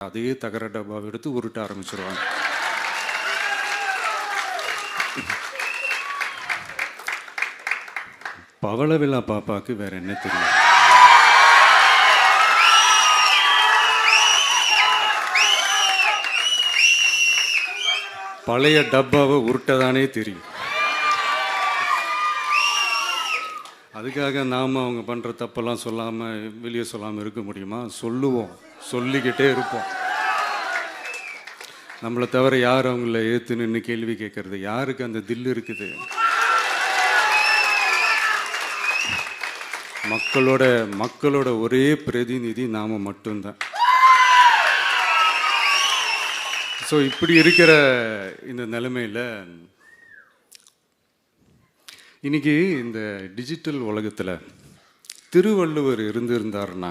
அதே தகர டப்பாவை எடுத்து உருட்ட ஆரம்பிச்சிருவாங்க. பவளவிழா பாப்பாவுக்கு வேற என்ன தெரியும்? பழைய டப்பாவை உருட்டதானே தெரியும். அதுக்காக நாம் அவங்க பண்ணுற தப்பெல்லாம் சொல்லாமல் வெளியே சொல்லாமல் இருக்க முடியுமா? சொல்லுவோம், சொல்லிக்கிட்டே இருப்போம். நம்மளை தவிர யார் அவங்கள ஏற்று நின்று கேள்வி கேட்கறது? யாருக்கு அந்த தில் இருக்குது? மக்களோட ஒரே பிரதிநிதி நாம் மட்டும்தான். ஸோ இப்படி இருக்கிற இந்த நிலைமையில் இன்னைக்கு இந்த டிஜிட்டல் உலகத்தில் திருவள்ளுவர் இருந்திருந்தாருன்னா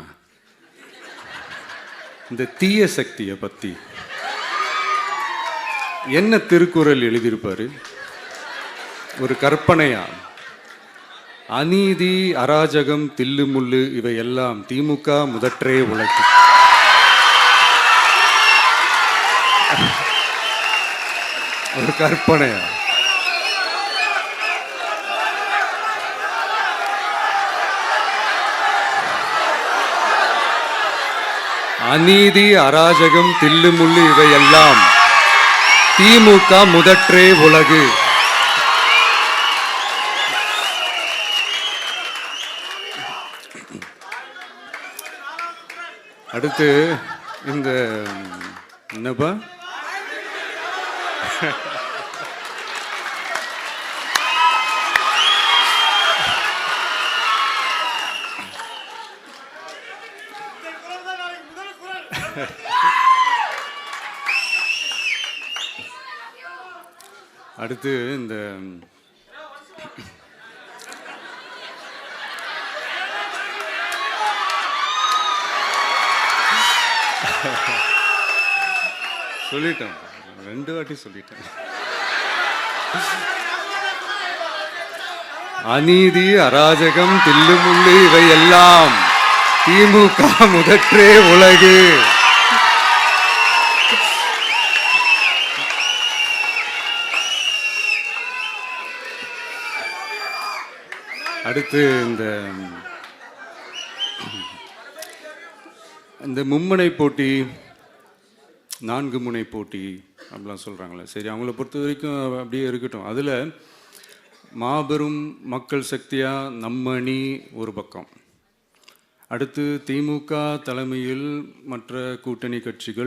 இந்த தீய சக்தியை பற்றி என்ன திருக்குறள் எழுதியிருப்பாரு? ஒரு கற்பனையா, அநீதி, அராஜகம், தில்லுமுள்ளு இவையெல்லாம் திமுக முதற்றே உலகு. ஒரு கற்பனையா? அநீதி, அராஜகம், தில்லுமுள்ளு இவையெல்லாம் திமுக முதற்றே உலகு. அடுத்து இந்த என்னப்பா அடுத்து இந்த சொல்லிட்டேன், 2 வாட்டி சொல்லிட்டேன். அநீதி, அராஜகம், தில்லுமுள்ளு இவையெல்லாம் திமுக முதற்றே உலகு. அடுத்து இந்த மும்முனை போட்டி, 4 முனை போட்டி அப்படிலாம் சொல்கிறாங்களே, சரி அவங்கள பொறுத்த வரைக்கும் அப்படியே இருக்கட்டும். அதில் மாபெரும் மக்கள் சக்தியாக நம்ம அணி ஒரு பக்கம், அடுத்து திமுக தலைமையில் மற்ற கூட்டணி கட்சிகள்